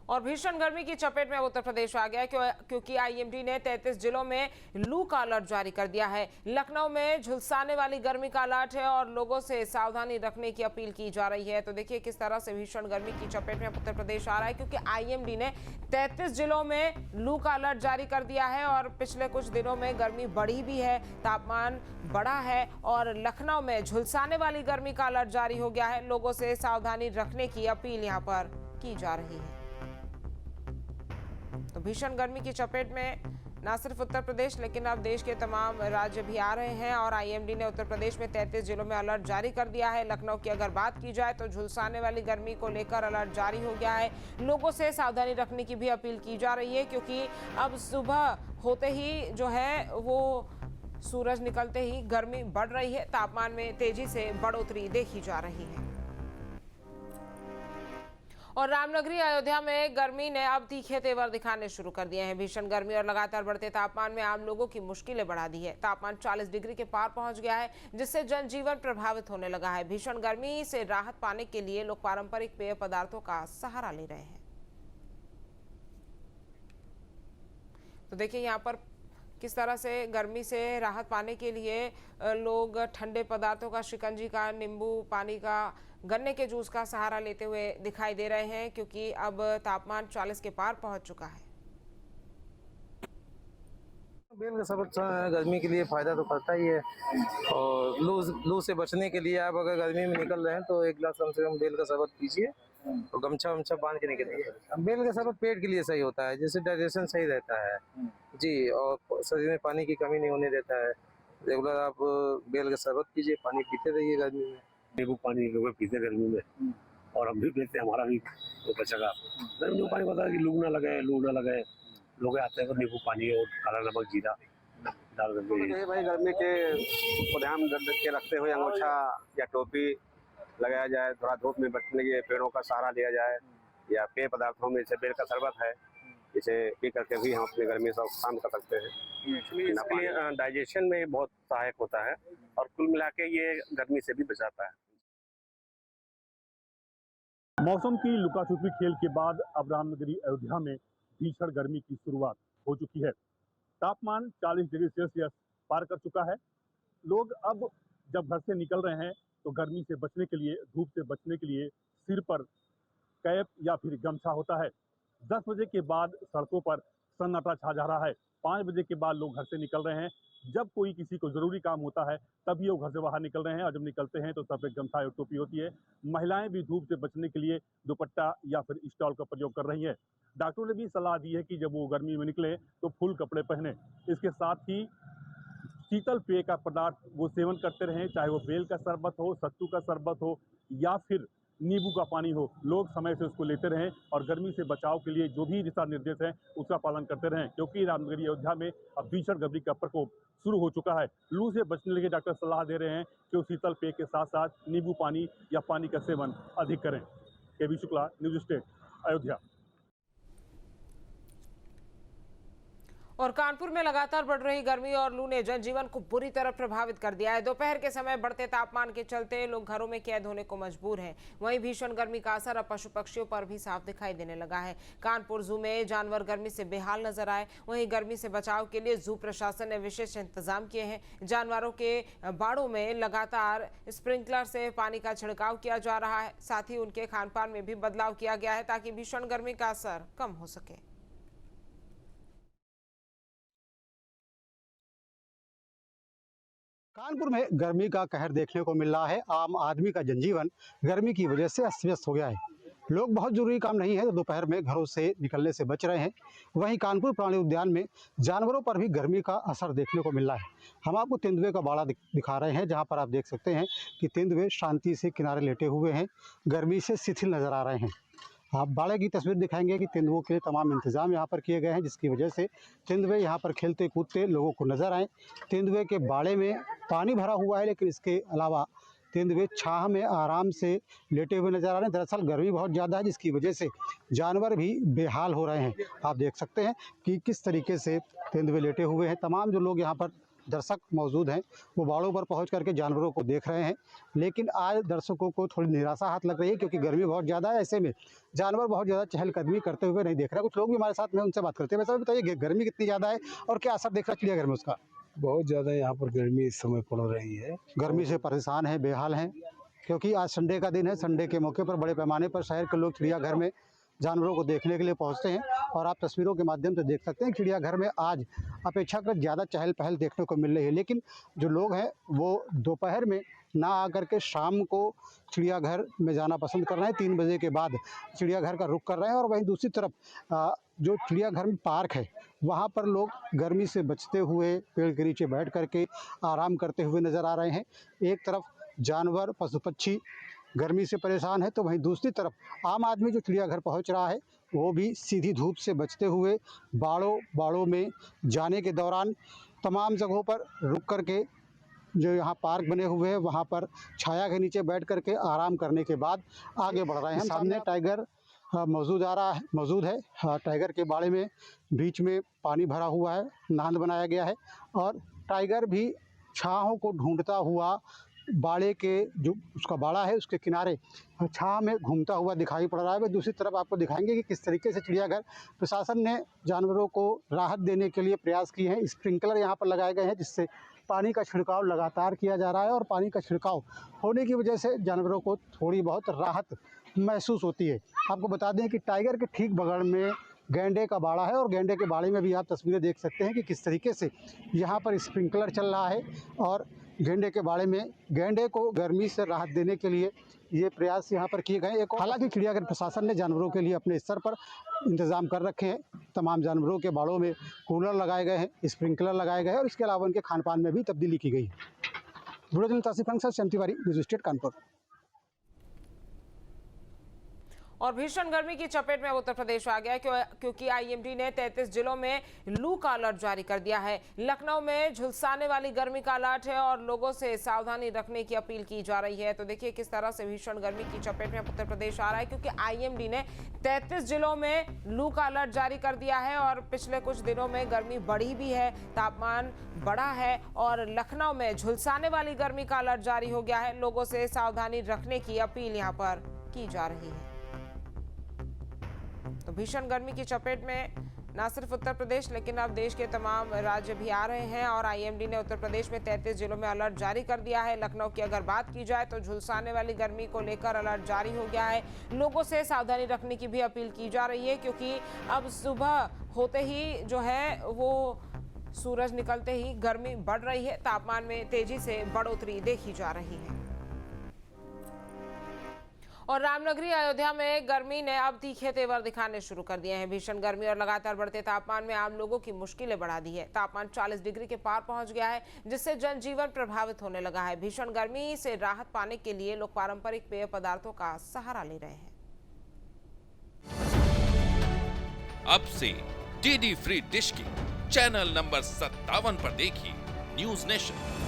और भीषण गर्मी की चपेट में उत्तर प्रदेश आ गया क्योंकि आईएमडी ने 33 जिलों में लू का अलर्ट जारी कर दिया है। लखनऊ में झुलसाने वाली गर्मी का अलर्ट है और लोगों से सावधानी रखने की अपील की जा रही है। तो देखिए किस तरह से भीषण गर्मी की चपेट में उत्तर प्रदेश आ रहा है, क्योंकि आईएमडी ने 33 जिलों में लू का अलर्ट जारी कर दिया है और पिछले कुछ दिनों में गर्मी बढ़ी भी है, तापमान बढ़ा है और लखनऊ में झुलसाने वाली गर्मी का अलर्ट जारी हो गया है। लोगों से सावधानी रखने की अपील यहाँ पर की जा रही है। तो भीषण गर्मी की चपेट में न सिर्फ उत्तर प्रदेश लेकिन अब देश के तमाम राज्य भी आ रहे हैं और आईएमडी ने उत्तर प्रदेश में 33 जिलों में अलर्ट जारी कर दिया है। लखनऊ की अगर बात की जाए तो झुलसाने वाली गर्मी को लेकर अलर्ट जारी हो गया है। लोगों से सावधानी रखने की भी अपील की जा रही है, क्योंकि अब सुबह होते ही जो है वो सूरज निकलते ही गर्मी बढ़ रही है, तापमान में तेजी से बढ़ोतरी देखी जा रही है। और रामनगरी अयोध्या में गर्मी ने अब तीखे तेवर दिखाने शुरू कर दिए हैं। भीषण गर्मी और लगातार बढ़ते तापमान में आम लोगों की मुश्किलें बढ़ा दी है। तापमान 40 डिग्री के पार पहुंच गया है, जिससे जनजीवन प्रभावित होने लगा है। भीषण गर्मी से राहत पाने के लिए लोग पारंपरिक पेय पदार्थों का सहारा ले रहे हैं। तो देखिए यहाँ पर किस तरह से गर्मी से राहत पाने के लिए लोग ठंडे पदार्थों का, शिकंजी का, नींबू पानी का, गन्ने के जूस का सहारा लेते हुए दिखाई दे रहे हैं, क्योंकि अब तापमान 40 के पार पहुंच चुका है। बेल का शरबत गर्मी के लिए फायदा तो करता ही है, और लू से बचने के लिए आप अगर गर्मी में निकल रहे हैं तो एक गिलास कम से कम बेल का शरबत पीजिए और गमछा वमछा बांध के निकलिए। बेल का शरबत पेट के लिए सही होता है, जिससे डाइजेशन सही रहता है जी, और शरीर में पानी की कमी नहीं होने देता है। रेगुलर आप बेल का शरबत पीजिए, पानी पीते रहिए गर्मी में। नींबू पानी लोग पीते गर्मी में, और हम भी पीते, हमारा भी वो बचेगा। नींबू पानी बता कि लू ना लगे, लोग आते हैं तो नींबू पानी और काला नमक जीरा डाल करके। भाई गर्मी के को ध्यान के रखते हुए अंगोछा या टोपी लगाया जाए, थोड़ा धूप में बचने के लिए पेड़ों का सहारा लिया जाए, या पेय पदार्थों में जैसे बेल का शरबत है, इसे पी करके भी हम अपनी गर्मी से शांत कर सकते हैं। इसके लिए डाइजेशन में बहुत सहायक होता है और कुल मिला के ये गर्मी से भी बचाता है। मौसम की लुका छुपी खेल के बाद अब रामनगरी अयोध्या में भीषण गर्मी की शुरुआत हो चुकी है। तापमान 40 डिग्री सेल्सियस पार कर चुका है। लोग अब जब घर से निकल रहे हैं तो गर्मी से बचने के लिए, धूप से बचने के लिए सिर पर कैप या फिर गमछा होता है। 10 बजे के बाद सड़कों पर सन्नाटा छा जा रहा है। 5 बजे के बाद लोग घर से निकल रहे हैं। जब कोई किसी को जरूरी काम होता है तभी वो घर से बाहर निकल रहे हैं, और जब निकलते हैं तो सब एक गमछा और टोपी होती है। महिलाएं भी धूप से बचने के लिए दुपट्टा या फिर स्टॉल का प्रयोग कर रही हैं। डॉक्टरों ने भी सलाह दी है कि जब वो गर्मी में निकले तो फुल कपड़े पहने। इसके साथ ही शीतल पेय का पदार्थ वो सेवन करते रहें, चाहे वो बेल का शरबत हो, सत्तू का शरबत हो या फिर नींबू का पानी हो। लोग समय से उसको लेते रहें और गर्मी से बचाव के लिए जो भी दिशा निर्देश हैं उसका पालन करते रहें, क्योंकि रामनगरी अयोध्या में अब भीषण गर्मी का प्रकोप शुरू हो चुका है। लू से बचने के लिए डॉक्टर सलाह दे रहे हैं कि वो शीतल पेय के साथ साथ नींबू पानी या पानी का सेवन अधिक करें। केबी शुक्ला, न्यूज स्टेट, अयोध्या। और कानपुर में लगातार बढ़ रही गर्मी और लू ने जनजीवन को बुरी तरह प्रभावित कर दिया है। दोपहर के समय बढ़ते तापमान के चलते लोग घरों में कैद होने को मजबूर हैं। वहीं भीषण गर्मी का असर अब पशु पक्षियों पर भी साफ दिखाई देने लगा है। कानपुर जू में जानवर गर्मी से बेहाल नजर आए। वहीं गर्मी से बचाव के लिए जू प्रशासन ने विशेष इंतजाम किए हैं। जानवरों के बाड़ों में लगातार स्प्रिंकलर से पानी का छिड़काव किया जा रहा है। साथ ही उनके खान पान में भी बदलाव किया गया है ताकि भीषण गर्मी का असर कम हो सके। कानपुर में गर्मी का कहर देखने को मिल रहा है। आम आदमी का जनजीवन गर्मी की वजह से अस्त व्यस्त हो गया है। लोग बहुत जरूरी काम नहीं है तो दोपहर में घरों से निकलने से बच रहे हैं। वहीं कानपुर प्राणी उद्यान में जानवरों पर भी गर्मी का असर देखने को मिल रहा है। हम आपको तेंदुए का बाड़ा दिखा रहे हैं, जहां पर आप देख सकते हैं कि तेंदुए शांति से किनारे लेटे हुए हैं, गर्मी से शिथिल नजर आ रहे हैं। आप बाड़े की तस्वीर दिखाएंगे कि तेंदुओं के तमाम इंतजाम यहाँ पर किए गए हैं, जिसकी वजह से तेंदुए यहाँ पर खेलते कूदते लोगों को नजर आए। तेंदुए के बाड़े में पानी भरा हुआ है, लेकिन इसके अलावा तेंदुए छाह में आराम से लेटे हुए नजर आ रहे हैं। दरअसल गर्मी बहुत ज़्यादा है, जिसकी वजह से जानवर भी बेहाल हो रहे हैं। आप देख सकते हैं कि किस तरीके से तेंदुए लेटे हुए हैं। तमाम जो लोग यहाँ पर दर्शक मौजूद हैं वो बाड़ों पर पहुंच करके जानवरों को देख रहे हैं। लेकिन आज दर्शकों को थोड़ी निराशा हाथ लग रही है, क्योंकि गर्मी बहुत ज़्यादा है। ऐसे में जानवर बहुत ज़्यादा चहलकदमी करते हुए नहीं देख रहे। कुछ लोग भी हमारे साथ में, उनसे बात करते हैं। वैसे बताइए गर्मी कितनी ज़्यादा है और क्या असर देख रहा है चिड़ियाघर में उसका? बहुत ज़्यादा यहाँ पर गर्मी इस समय पड़ रही है। गर्मी से परेशान है, बेहाल हैं, क्योंकि आज संडे का दिन है। संडे के मौके पर बड़े पैमाने पर शहर के लोग चिड़ियाघर में जानवरों को देखने के लिए पहुंचते हैं। और आप तस्वीरों के माध्यम से देख सकते हैं चिड़ियाघर में आज अपेक्षाकृत ज़्यादा चहल पहल देखने को मिल रही है। लेकिन जो लोग हैं वो दोपहर में ना आकर के शाम को चिड़ियाघर में जाना पसंद कर रहे हैं। 3 बजे के बाद चिड़ियाघर का रुख कर रहे हैं। और वहीं दूसरी तरफ जो चिड़ियाघर में पार्क है वहाँ पर लोग गर्मी से बचते हुए पेड़ के नीचे बैठ करके आराम करते हुए नज़र आ रहे हैं। एक तरफ जानवर पशु पक्षी गर्मी से परेशान है, तो वहीं दूसरी तरफ आम आदमी जो चिड़ियाघर पहुंच रहा है वो भी सीधी धूप से बचते हुए बाड़ों में जाने के दौरान तमाम जगहों पर रुक करके जो यहाँ पार्क बने हुए हैं वहाँ पर छाया के नीचे बैठ करके आराम करने के बाद आगे बढ़ रहे हैं। सामने टाइगर मौजूद है। टाइगर के बाड़े में बीच में पानी भरा हुआ है, नांद बनाया गया है और टाइगर भी छाहों को ढूंढता हुआ बाड़े के जो उसका बाड़ा है उसके किनारे छाह में घूमता हुआ दिखाई पड़ रहा है। दूसरी तरफ आपको दिखाएंगे कि किस तरीके से चिड़ियाघर प्रशासन ने जानवरों को राहत देने के लिए प्रयास किए हैं। स्प्रिंकलर यहाँ पर लगाए गए हैं जिससे पानी का छिड़काव लगातार किया जा रहा है और पानी का छिड़काव होने की वजह से जानवरों को थोड़ी बहुत राहत महसूस होती है। आपको बता दें कि टाइगर के ठीक बगल में गैंडे का बाड़ा है और गैंडे के बाड़े में भी आप तस्वीरें देख सकते हैं कि किस तरीके से यहाँ पर स्प्रिंकलर चल रहा है। और गैंडे के बाड़े में गैंडे को गर्मी से राहत देने के लिए ये प्रयास यहाँ पर किए गए। हालांकि चिड़ियाघर प्रशासन ने जानवरों के लिए अपने स्तर पर इंतज़ाम कर रखे हैं। तमाम जानवरों के बाड़ों में कूलर लगाए गए हैं, स्प्रिंकलर लगाए गए हैं और इसके अलावा उनके खान पान में भी तब्दीली की गई है। वीडियो जर्नलिस्ट आसिफ खान के साथ श्याम तिवारी, न्यूज़ स्टेट कानपुर। और भीषण गर्मी की चपेट में उत्तर प्रदेश आ गया क्योंकि आईएमडी ने 33 जिलों में लू का अलर्ट जारी कर दिया है। लखनऊ में झुलसाने वाली गर्मी का अलर्ट है और लोगों से सावधानी रखने की अपील की जा रही है। तो देखिए किस तरह से भीषण गर्मी की चपेट में उत्तर प्रदेश आ रहा है, क्योंकि आईएमडी ने 33 जिलों में लू का अलर्ट जारी कर दिया है। और पिछले कुछ दिनों में गर्मी बढ़ी भी है, तापमान बढ़ा है और लखनऊ में झुलसाने वाली गर्मी का अलर्ट जारी हो गया है। लोगों से सावधानी रखने की अपील यहाँ पर की जा रही है। तो भीषण गर्मी की चपेट में न सिर्फ उत्तर प्रदेश लेकिन अब देश के तमाम राज्य भी आ रहे हैं और आईएमडी ने उत्तर प्रदेश में 33 जिलों में अलर्ट जारी कर दिया है। लखनऊ की अगर बात की जाए तो झुलसाने वाली गर्मी को लेकर अलर्ट जारी हो गया है। लोगों से सावधानी रखने की भी अपील की जा रही है, क्योंकि अब सुबह होते ही जो है वो सूरज निकलते ही गर्मी बढ़ रही है, तापमान में तेजी से बढ़ोतरी देखी जा रही है। और रामनगरी अयोध्या में गर्मी ने अब तीखे तेवर दिखाने शुरू कर दिए हैं। भीषण गर्मी और लगातार बढ़ते तापमान में आम लोगों की मुश्किलें बढ़ा दी है। तापमान 40 डिग्री के पार पहुंच गया है, जिससे जनजीवन प्रभावित होने लगा है। भीषण गर्मी से राहत पाने के लिए लोग पारंपरिक पेय पदार्थों का सहारा ले रहे हैं। अब से डीडी फ्री डिश की चैनल नंबर 57 पर देखिए न्यूज नेशन।